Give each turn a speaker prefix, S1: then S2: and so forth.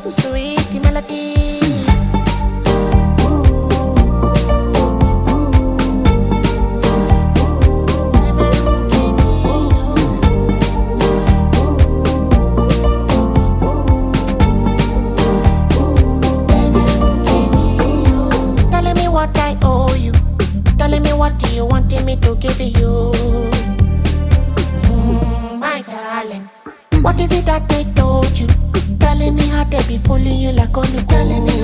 S1: sweet melody. Telling me what I owe you, telling me what you wanted me to give you. My darling, what is it that they told you? Telling me how they be fooling you like on you. Telling me